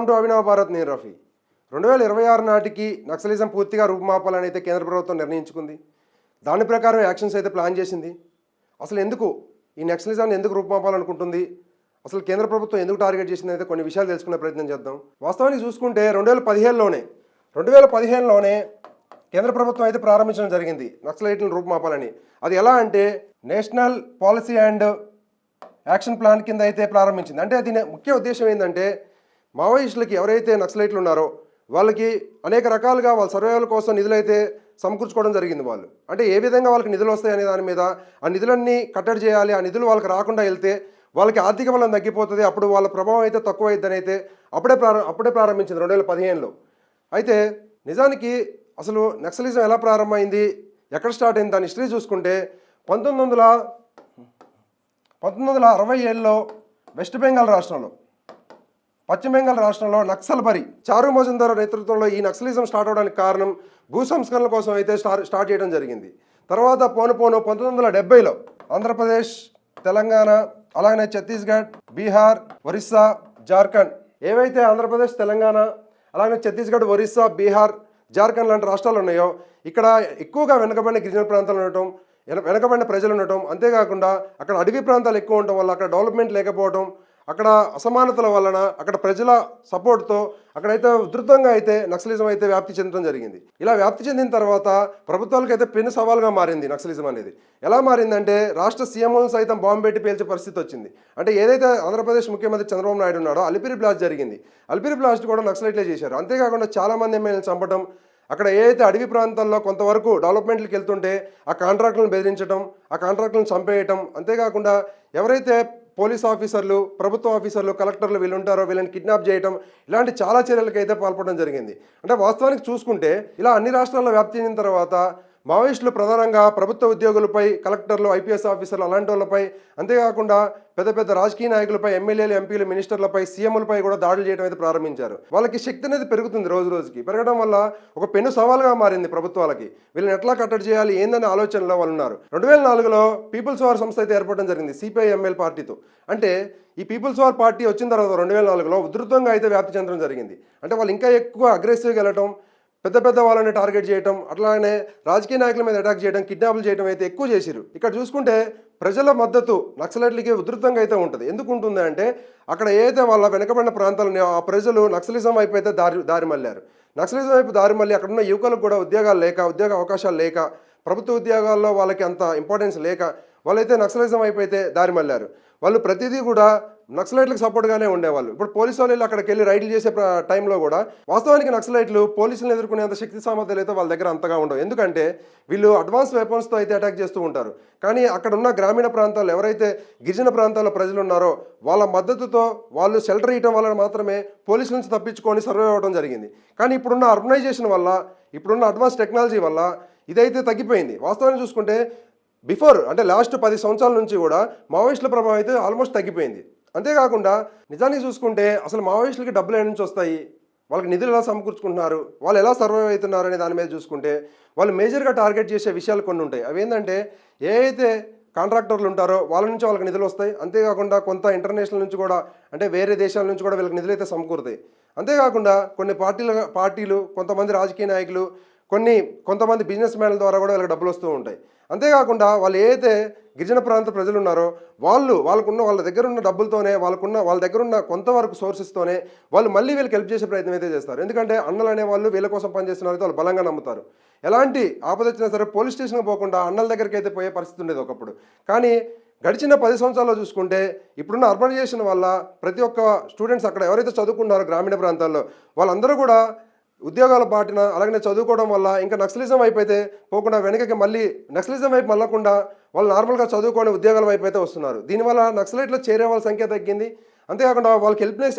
Welcome to అభినవ భారత్. నేను రఫీ. 2026 నాటికి నక్సలిజం పూర్తిగా రూపుమాపాలని అయితే కేంద్ర ప్రభుత్వం నిర్ణయించుకుంది. దాని ప్రకారం యాక్షన్స్ అయితే ప్లాన్ చేసింది. అసలు ఎందుకు ఈ నక్సలిజాన్ని ఎందుకు రూపుమాపాలనుకుంటుంది, అసలు కేంద్ర ప్రభుత్వం ఎందుకు టార్గెట్ చేసింది అయితే కొన్ని విషయాలు తెలుసుకునే ప్రయత్నం చేద్దాం. వాస్తవానికి చూసుకుంటే 2015లోనే కేంద్ర ప్రభుత్వం అయితే ప్రారంభించడం జరిగింది నక్సలైట్లను రూపుమాపాలని. అది ఎలా అంటే national policy and action plan కింద అయితే ప్రారంభించింది. అంటే దీని ముఖ్య ఉద్దేశం ఏంటంటే మావోయిస్టులకి ఎవరైతే నక్సలైట్లు ఉన్నారో వాళ్ళకి అనేక రకాలుగా వాళ్ళ సర్వైవల్ కోసం నిధులు అయితే సమకూర్చుకోవడం జరిగింది. వాళ్ళు అంటే ఏ విధంగా వాళ్ళకి నిధులు వస్తాయి అనే దాని మీద ఆ నిధులన్నీ కట్టడి చేయాలి, ఆ నిధులు వాళ్ళకి రాకుండా వెళ్తే వాళ్ళకి ఆర్థిక బలం తగ్గిపోతుంది, అప్పుడు వాళ్ళ ప్రభావం అయితే తక్కువ అవుతుందని అయితే అప్పుడే ప్రారంభించింది 2015లో. అయితే నిజానికి అసలు నక్సలిజం ఎలా ప్రారంభమైంది, ఎక్కడ స్టార్ట్ అయింది దాని హిస్టరీ చూసుకుంటే 1967లో వెస్ట్ బెంగాల్ రాష్ట్రంలో, పశ్చిమ బెంగాల్ రాష్ట్రంలో నక్సల్బరి చారు మజుందార్ నేతృత్వంలో ఈ నక్సలిజం స్టార్ట్ అవడానికి కారణం భూ సంస్కరణల కోసం అయితే స్టార్ట్ చేయడం జరిగింది. తర్వాత పోను 1970లో ఆంధ్రప్రదేశ్, తెలంగాణ, అలాగనే ఛత్తీస్గఢ్, బీహార్, ఒరిస్సా, జార్ఖండ్, ఏవైతే ఆంధ్రప్రదేశ్, తెలంగాణ, అలాగే ఛత్తీస్గఢ్, ఒరిస్సా, బీహార్, జార్ఖండ్ లాంటి రాష్ట్రాలు ఉన్నాయో ఇక్కడ ఎక్కువగా వెనుకబడిన గిరిజన ప్రాంతాలు ఉండటం, వెనుకబడిన ప్రజలు ఉండటం, అంతేకాకుండా అక్కడ అడవి ప్రాంతాలు ఎక్కువ ఉండటం వల్ల అక్కడ డెవలప్మెంట్ లేకపోవడం, అక్కడ అసమానతల వలన అక్కడ ప్రజల సపోర్ట్తో అక్కడైతే ఉధృతంగా అయితే నక్సలిజం అయితే వ్యాప్తి చెందడం జరిగింది. ఇలా వ్యాప్తి చెందిన తర్వాత ప్రభుత్వాలకు అయితే పెను సవాల్గా మారింది నక్సలిజం అనేది. ఎలా మారిందంటే రాష్ట్ర సీఎంలను సైతం బాంబు పెట్టి పేల్చే పరిస్థితి వచ్చింది. అంటే ఏదైతే ఆంధ్రప్రదేశ్ ముఖ్యమంత్రి చంద్రబాబు నాయుడు ఉన్నాడో అలిపిరి బ్లాస్ట్ జరిగింది, అలిపిరి బ్లాస్ట్ కూడా నక్సలైట్లే చేశారు. అంతేకాకుండా చాలామంది ఎమ్మెల్యేలు చంపడం, అక్కడ ఏదైతే అడవి ప్రాంతాల్లో కొంతవరకు డెవలప్మెంట్లకు వెళ్తుంటే ఆ కాంట్రాక్టులను బెదిరించడం, ఆ కాంట్రాక్టులను చంపేయటం, అంతేకాకుండా ఎవరైతే పోలీస్ ఆఫీసర్లు, ప్రభుత్వ ఆఫీసర్లు, కలెక్టర్లు వీళ్ళు ఉంటారో వీళ్ళని కిడ్నాప్ చేయడం, ఇలాంటి చాలా చర్యలకు అయితే పాల్పడడం జరిగింది. అంటే వాస్తవానికి చూసుకుంటే ఇలా అన్ని రాష్ట్రాల్లో వ్యాప్తి చెందిన తర్వాత మావోయిస్టులు ప్రధానంగా ప్రభుత్వ ఉద్యోగులపై, కలెక్టర్లు, ఐపీఎస్ ఆఫీసర్లు అలాంటి వాళ్ళపై, అంతేకాకుండా పెద్ద పెద్ద రాజకీయ నాయకులపై, ఎమ్మెల్యేలు, ఎంపీలు, మినిస్టర్లపై, సీఎంలపై కూడా దాడులు చేయడం అయితే ప్రారంభించారు. వాళ్ళకి శక్తి అనేది పెరుగుతుంది, రోజు రోజుకి పెరగడం వల్ల ఒక పెను సవాల్గా మారింది ప్రభుత్వాలకి. వీళ్ళని ఎట్లా కట్టడి చేయాలి ఏందనే ఆలోచనలో వాళ్ళు ఉన్నారు. 2004లో పీపుల్స్ వార్ సంస్థ అయితే ఏర్పడడం జరిగింది సిపిఐ-ఎంఎల్ పార్టీతో. అంటే ఈ పీపుల్స్ వార్ పార్టీ వచ్చిన తర్వాత 2004లో ఉధృతంగా అయితే వ్యాప్తి చెందడం జరిగింది. అంటే వాళ్ళు ఇంకా ఎక్కువ అగ్రెసివ్గా వెళ్ళటం, పెద్ద పెద్ద వాళ్ళని టార్గెట్ చేయడం, అట్లానే రాజకీయ నాయకుల మీద అటాక్ చేయడం, కిడ్నాపులు చేయడం అయితే ఎక్కువ చేసిరు. ఇక్కడ చూసుకుంటే ప్రజల మద్దతు నక్సలైట్లకి ఉధృతంగా అయితే ఉంటుంది. ఎందుకు ఉంటుంది అంటే అక్కడ ఏదైతే వాళ్ళ వెనుకబడిన ప్రాంతాలు ఆ ప్రజలు నక్సలిజం వైపు అయితే దారి మళ్ళారు. నక్సలిజం వైపు దారి మళ్ళీ అక్కడ ఉన్న యువకులకు కూడా ఉద్యోగాలు లేక, ఉద్యోగ అవకాశాలు లేక, ప్రభుత్వ ఉద్యోగాల్లో వాళ్ళకి అంత ఇంపార్టెన్స్ లేక వాళ్ళైతే నక్సలిజం వైపు అయితే దారి మళ్ళారు. వాళ్ళు ప్రతిదీ కూడా నక్సలైట్లకు సపోర్ట్గానే ఉండేవాళ్ళు. ఇప్పుడు పోలీసు వాళ్ళు అక్కడికి వెళ్ళి రైడ్లు చేసే టైంలో కూడా వాస్తవానికి నక్సలైట్లు పోలీసులను ఎదుర్కొనేంత శక్తి సామర్థ్యాలు అయితే వాళ్ళ దగ్గర అంతగా ఉండవు. ఎందుకంటే వీళ్ళు అడ్వాన్స్ వెపన్స్తో అయితే అటాక్ చేస్తూ ఉంటారు. కానీ అక్కడ ఉన్న గ్రామీణ ప్రాంతాల్లో ఎవరైతే గిరిజన ప్రాంతాల్లో ప్రజలు ఉన్నారో వాళ్ళ మద్దతుతో వాళ్ళు షెల్టర్ ఇవ్వడం వల్ల మాత్రమే పోలీసుల నుంచి తప్పించుకొని సర్వైవ్ అవ్వడం జరిగింది. కానీ ఇప్పుడున్న అర్బనైజేషన్ వల్ల, ఇప్పుడున్న అడ్వాన్స్ టెక్నాలజీ వల్ల ఇదైతే తగ్గిపోయింది. వాస్తవాన్ని చూసుకుంటే బిఫోర్ అంటే లాస్ట్ 10 సంవత్సరాల నుంచి కూడా మావోయిస్టుల ప్రభావం అయితే ఆల్మోస్ట్ తగ్గిపోయింది. అంతేకాకుండా నిజానికి చూసుకుంటే అసలు మావోయిస్టులకి డబ్బులు ఎక్కడి నుంచి వస్తాయి, వాళ్ళకి నిధులు ఎలా సమకూర్చుకుంటున్నారు, వాళ్ళు ఎలా సర్వైవ్ అవుతున్నారు అనే దాని మీద చూసుకుంటే వాళ్ళు మేజర్గా టార్గెట్ చేసే విషయాలు కొన్ని ఉంటాయి. అవి ఏంటంటే ఏ అయితే కాంట్రాక్టర్లు ఉంటారో వాళ్ళ నుంచి వాళ్ళకి నిధులు వస్తాయి. అంతేకాకుండా కొంత ఇంటర్నేషనల్ నుంచి కూడా, అంటే వేరే దేశాల నుంచి కూడా వీళ్ళకి నిధులు అయితే సమకూరుతాయి. అంతేకాకుండా కొన్ని పార్టీలు, కొంతమంది రాజకీయ నాయకులు, కొంతమంది బిజినెస్ మ్యాన్ల ద్వారా కూడా వీళ్ళకి డబ్బులు వస్తూ ఉంటాయి. అంతేకాకుండా వాళ్ళు ఏదైతే గిరిజన ప్రాంత ప్రజలు ఉన్నారో వాళ్ళ దగ్గర ఉన్న డబ్బులతోనే, వాళ్ళ దగ్గర ఉన్న కొంతవరకు సోర్సెస్తోనే వాళ్ళు మళ్ళీ వీళ్ళకి హెల్ప్ చేసే ప్రయత్నం అయితే చేస్తారు. ఎందుకంటే అన్నలు అనేవాళ్ళు వీళ్ళ కోసం పనిచేస్తున్నారు అయితే వాళ్ళు బలంగా నమ్ముతారు. ఎలాంటి ఆపద వచ్చినా సరే పోలీస్ స్టేషన్కి పోకుండా అన్నల దగ్గరికి అయితే పోయే పరిస్థితి ఉండేది ఒకప్పుడు. కానీ గడిచిన 10 సంవత్సరాల్లో చూసుకుంటే ఇప్పుడున్న అర్బనైజేషన్ వల్ల ప్రతి ఒక్క స్టూడెంట్స్ అక్కడ ఎవరైతే చదువుకున్నారో గ్రామీణ ప్రాంతాల్లో వాళ్ళందరూ కూడా ఉద్యోగాల బాటిన, అలాగే చదువుకోవడం వల్ల ఇంకా నక్సలిజం వైపు అయితే పోకుండా వెనకకి మళ్ళీ నక్సలిజం వైపు మళ్ళకుండా వాళ్ళు నార్మల్గా చదువుకొని ఉద్యోగాల వైపు అయితే వస్తున్నారు. దీనివల్ల నక్సలైట్లో చేరే వాళ్ళ సంఖ్య తగ్గింది. అంతేకాకుండా వాళ్ళకి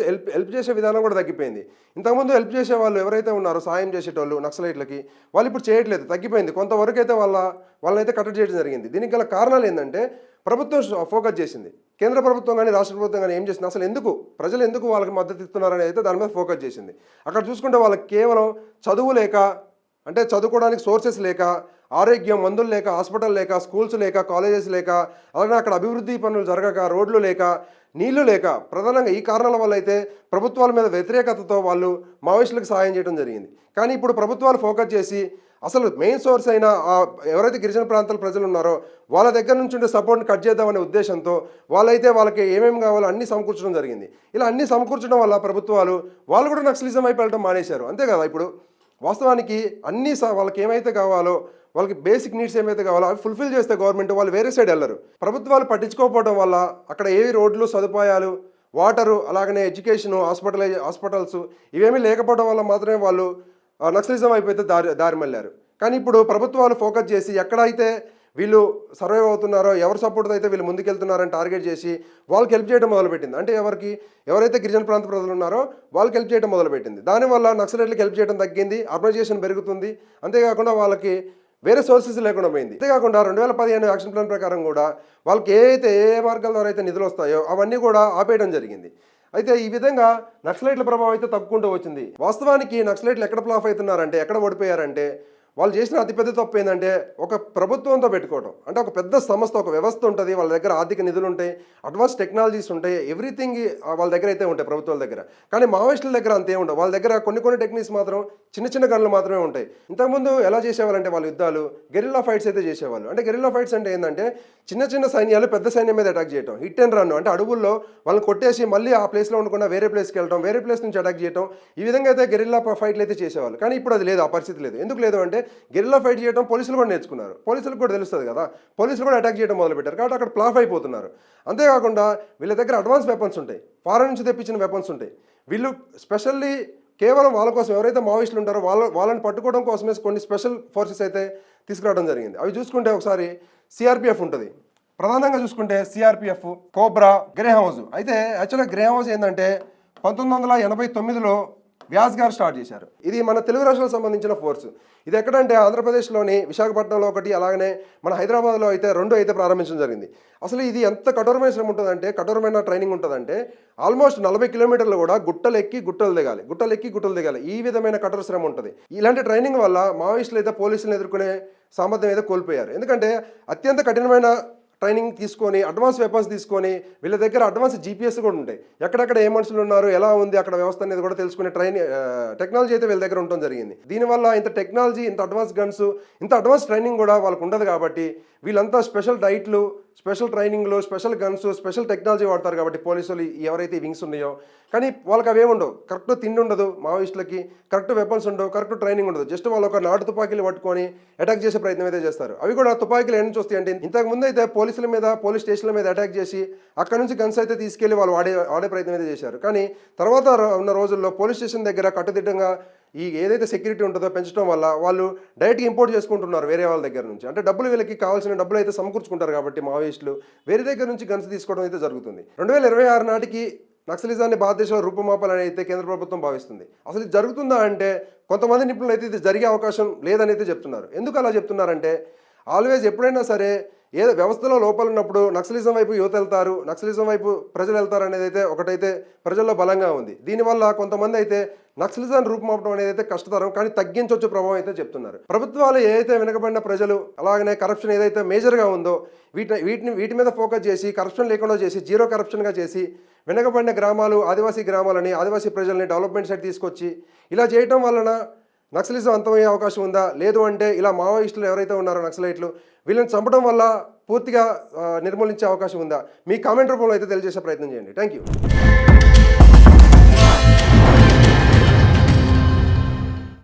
హెల్ప్ చేసే విధానం కూడా తగ్గిపోయింది. ఇంతకుముందు హెల్ప్ చేసే వాళ్ళు ఎవరైతే ఉన్నారో సాయం చేసేటోళ్ళు నక్సలైట్లకి, వాళ్ళు ఇప్పుడు చేయట్లేదు, తగ్గిపోయింది. కొంతవరకు అయితే వాళ్ళనైతే కట్టడి చేయడం జరిగింది. దీనికి గల కారణాలు ఏంటంటే ప్రభుత్వం ఫోకస్ చేసింది. కేంద్ర ప్రభుత్వం కానీ రాష్ట్ర ప్రభుత్వం కానీ ఏం చేసింది, అసలు ప్రజలు వాళ్ళకి మద్దతు ఇస్తున్నారని అయితే దాని మీద ఫోకస్ చేసింది. అక్కడ చూసుకుంటే వాళ్ళకి కేవలం చదువు లేక, అంటే చదువుకోవడానికి సోర్సెస్ లేక, ఆరోగ్యం, మందులు లేక, హాస్పిటల్ లేక, స్కూల్స్ లేక, కాలేజెస్ లేక, అలాగే అక్కడ అభివృద్ధి పనులు జరగక, రోడ్లు లేక, నీళ్లు లేక, ప్రధానంగా ఈ కారణాల వల్ల అయితే ప్రభుత్వాల మీద వ్యతిరేకతతో వాళ్ళు మావోయిస్టులకు సహాయం చేయడం జరిగింది. కానీ ఇప్పుడు ప్రభుత్వాలు ఫోకస్ చేసి అసలు మెయిన్ సోర్స్ అయిన ఎవరైతే గిరిజన ప్రాంతాల ప్రజలు ఉన్నారో వాళ్ళ దగ్గర నుంచి ఉండే సపోర్ట్ని కట్ చేద్దామనే ఉద్దేశంతో వాళ్ళకి ఏమేమి కావాలో అన్నీ సమకూర్చడం జరిగింది. ఇలా అన్నీ సమకూర్చడం వల్ల ప్రభుత్వాలు వాళ్ళు కూడా నక్సలిజం వైపు వెళ్ళడం మానేశారు. అంతే కదా, ఇప్పుడు వాస్తవానికి అన్నీ వాళ్ళకి ఏమైతే కావాలో, వాళ్ళకి బేసిక్ నీడ్స్ ఏమైతే కావాలో అవి ఫుల్ఫిల్ చేస్తే గవర్నమెంట్ వాళ్ళు వేరే సైడ్ వెళ్ళరు. ప్రభుత్వాలు పట్టించుకోకపోవడం వల్ల అక్కడ ఏవి రోడ్లు, సదుపాయాలు, వాటరు, అలాగనే ఎడ్యుకేషను, హాస్పిటల్స్ ఇవేమీ లేకపోవడం వల్ల మాత్రమే వాళ్ళు నక్సలిజం అయిపోతే దారి మళ్ళారు. కానీ ఇప్పుడు ప్రభుత్వాలు ఫోకస్ చేసి ఎక్కడైతే వీళ్ళు సర్వైవ్ అవుతున్నారో, ఎవరు సపోర్ట్ అయితే వీళ్ళు ముందుకెళ్తున్నారని టార్గెట్ చేసి వాళ్ళకి హెల్ప్ చేయడం మొదలుపెట్టింది. అంటే ఎవరైతే గిరిజన ప్రాంత ప్రజలు ఉన్నారో వాళ్ళకి హెల్ప్ చేయడం మొదలుపెట్టింది. దానివల్ల నక్సలైట్లకు హెల్ప్ చేయడం తగ్గింది, అర్బనైజేషన్ పెరుగుతుంది. అంతేకాకుండా వాళ్ళకి వేరే సోర్సెస్ లేకుండా పోయింది. అంతేకాకుండా 2015 యాక్షన్ ప్లాన్ ప్రకారం కూడా వాళ్ళకి ఏ మార్గాల ద్వారా అయితే నిధులు వస్తాయో అవన్నీ కూడా ఆపేయడం జరిగింది. అయితే ఈ విధంగా నక్సలైట్ల ప్రభావం అయితే తగ్గుకుంటూ వచ్చింది. వాస్తవానికి నక్సలైట్లు ఎక్కడ ఫ్లాప్ అవుతున్నారంటే, ఎక్కడ ఓడిపోయారంటే, వాళ్ళు చేసిన అతిపెద్ద తప్పు ఏంటంటే ఒక ప్రభుత్వంతో పెట్టుకోవడం. అంటే ఒక పెద్ద సంస్థ, ఒక వ్యవస్థ ఉంటుంది, వాళ్ళ దగ్గర ఆర్థిక నిధులు ఉంటాయి, అడ్వాన్స్ టెక్నాలజీస్ ఉంటాయి, ఎవ్రీథింగ్ వాళ్ళ దగ్గర అయితే ఉంటాయి ప్రభుత్వాల దగ్గర. కానీ మావోయిస్టుల దగ్గర అంతే ఉండవు. వాళ్ళ దగ్గర కొన్ని టెక్నిక్స్ మాత్రం చిన్న గన్లు మాత్రమే ఉంటాయి. ఇంతకుముందు ఎలా చేసేవాళ్ళంటే వాళ్ళు యుద్ధాలు గెరిల్లా ఫైట్స్ అయితే చేసేవాళ్ళు. అంటే గెరిల్లా ఫైట్స్ అంటే ఏంటంటే చిన్న సైన్యాలు పెద్ద సైన్యం మీద అటాక్ చేయడం, హిట్ అండ్ రన్. అంటే అడవుల్లో వాళ్ళని కొట్టేసి మళ్ళీ ఆ ప్లేస్లో ఉండకుండా వేరే ప్లేస్కి వెళ్ళడం, వేరే ప్లేస్ నుంచి అటాక్ చేయడం, ఈ విధంగా అయితే గెరిల్లా ఫైట్లు అయితే చేసేవాళ్ళు. కానీ ఇప్పుడు అది లేదు, ఆ పరిస్థితి లేదు. ఎందుకు లేదు అంటే గెరిల్లా ఫైట్ చేయడం పోలీసులు కూడా నేర్చుకున్నారు. పోలీసులకు కూడా తెలుస్తుంది కదా, పోలీసులు కూడా అటాక్ చేయడం మొదలుపెట్టారు. కాబట్టి అక్కడ ప్లాఫ్ అయిపోతున్నారు. అంతేకాకుండా వీళ్ళ దగ్గర అడ్వాన్స్ వెపన్స్ ఉంటాయి, ఫారెన్ నుంచి తెప్పించిన వెపన్స్ ఉంటాయి. వీళ్ళు స్పెషల్లీ కేవలం వాళ్ళ కోసం, ఎవరైతే మావోయిస్టులు ఉంటారో వాళ్ళని పట్టుకోవడం కోసమే కొన్ని స్పెషల్ ఫోర్సెస్ అయితే తీసుకురావడం జరిగింది. అవి చూసుకుంటే ఒకసారి సిఆర్పిఎఫ్ ఉంటుంది, ప్రధానంగా చూసుకుంటే సిఆర్పిఎఫ్, కోబ్రా, గ్రే హౌస్. అయితే యాక్చువల్గా గ్రే హౌస్ ఏంటంటే 1989లో వ్యాస్ గారు స్టార్ట్ చేశారు. ఇది మన తెలుగు రాష్ట్రాలకు సంబంధించిన ఫోర్సు. ఇది ఎక్కడంటే ఆంధ్రప్రదేశ్లోని విశాఖపట్నంలో ఒకటి, అలాగనే మన హైదరాబాద్లో అయితే 2 అయితే ప్రారంభించడం జరిగింది. అసలు ఇది ఎంత కఠోరమైన శ్రమ ఉంటుందంటే, కఠోరమైన ట్రైనింగ్ ఉంటుందంటే ఆల్మోస్ట్ 40 కిలోమీటర్లు కూడా గుట్టలు ఎక్కి గుట్టలు దిగాలి. ఈ విధమైన కఠోర శ్రమ ఉంటుంది. ఇలాంటి ట్రైనింగ్ వల్ల మావోయిస్టులు అయితే పోలీసులను ఎదుర్కొనే సామర్థ్యం అయితే కోల్పోయారు. ఎందుకంటే అత్యంత కఠినమైన ట్రైనింగ్ తీసుకొని, అడ్వాన్స్ వెపన్స్ తీసుకొని, వీళ్ళ దగ్గర అడ్వాన్స్ జీపీఎస్ కూడా ఉంటాయి. ఎక్కడెక్కడ ఏ మనుషులు ఉన్నారు, ఎలా ఉంది అక్కడ వ్యవస్థ అనేది కూడా తెలుసుకునే టెక్నాలజీ అయితే వీళ్ళ దగ్గర ఉండడం జరిగింది. దీనివల్ల ఇంత టెక్నాలజీ, ఇంత అడ్వాన్స్ గన్స్, ఇంత అడ్వాన్స్ ట్రైనింగ్ కూడా వాళ్ళకు ఉండదు. కాబట్టి వీళ్ళంతా స్పెషల్ డైట్లు, స్పెషల్ ట్రైనింగ్లు, స్పెషల్ గన్స్, స్పెషల్ టెక్నాలజీ వాడతారు. కాబట్టి పోలీసులు ఎవరైతే వింగ్స్ ఉన్నాయో, కానీ వాళ్ళకి అవేమి ఉండవు. కరెక్ట్ తిండి ఉండదు మావోయిస్టులకి, కరెక్ట్ వెపన్స్ ఉండవు, కరెక్ట్ ట్రైనింగ్ ఉండదు. జస్ట్ వాళ్ళు ఒక నాటు తుపాకీలు పట్టుకొని అటాక్ చేసే ప్రయత్నం అయితే చేస్తారు. అవి కూడా తుపాకీలు ఎన్ని చూస్తాయి అంటే, ఇంతకు ముందు అయితే పోలీసుల మీద, పోలీస్ స్టేషన్ల మీద అటాక్ చేసి అక్కడ నుంచి గన్స్ అయితే తీసుకెళ్లి వాళ్ళు వాడే ప్రయత్నం అయితే చేశారు. కానీ తర్వాత ఉన్న రోజుల్లో పోలీస్ స్టేషన్ దగ్గర కట్టుదిట్టంగా ఈ ఏదైతే సెక్యూరిటీ ఉంటుందో పెంచడం వల్ల వాళ్ళు డైరెక్ట్గా ఇంపోర్ట్ చేసుకుంటున్నారు వేరే వాళ్ళ దగ్గర నుంచి. అంటే డబ్బులు వీళ్ళకి కావాల్సిన డబ్బులు అయితే సమకూర్చుకుంటారు. కాబట్టి మావోయిస్టులు వేరే దగ్గర నుంచి గన్స్ తీసుకోవడం అయితే జరుగుతుంది. 2026 నాటికి నక్సలిజాన్ని భారతదేశంలో రూపుమాపాలని అయితే కేంద్ర ప్రభుత్వం భావిస్తుంది. అసలు ఇది జరుగుతుందా అంటే కొంతమంది నిపుణులు అయితే ఇది జరిగే అవకాశం లేదని అయితే చెప్తున్నారు. ఎందుకు అలా చెప్తున్నారంటే, ఆల్వేస్ ఎప్పుడైనా సరే ఏదో వ్యవస్థలో లోపాలు ఉన్నప్పుడు నక్సలిజం వైపు యువత వెళ్తారు, నక్సలిజం వైపు ప్రజలు వెళ్తారు అనేది అయితే ఒకటైతే ప్రజల్లో బలంగా ఉంది. దీనివల్ల కొంతమంది అయితే నక్సలిజాన్ని రూపుమాపడం అనేది అయితే కష్టతరం, కానీ తగ్గించవచ్చు ప్రభావం అయితే చెప్తున్నారు. ప్రభుత్వాలు ఏదైతే వెనుకబడిన ప్రజలు, అలాగనే కరప్షన్ ఏదైతే మేజర్గా ఉందో వీటి మీద ఫోకస్ చేసి, కరప్షన్ లేకుండా చేసి, జీరో కరప్షన్గా చేసి, వెనుకబడిన గ్రామాలు, ఆదివాసీ గ్రామాలని, ఆదివాసీ ప్రజల్ని డెవలప్మెంట్ సైడ్ తీసుకొచ్చి ఇలా చేయటం వలన నక్సలిజం అంతమయ్యే అవకాశం ఉందా? లేదు అంటే ఇలా మావోయిస్టులు ఎవరైతే ఉన్నారో నక్సలైట్లు, వీళ్ళని చంపడం వల్ల పూర్తిగా నిర్మూలించే అవకాశం ఉందా? మీ కామెంట్ రూపంలో అయితే తెలియజేసే ప్రయత్నం చేయండి. Thank you.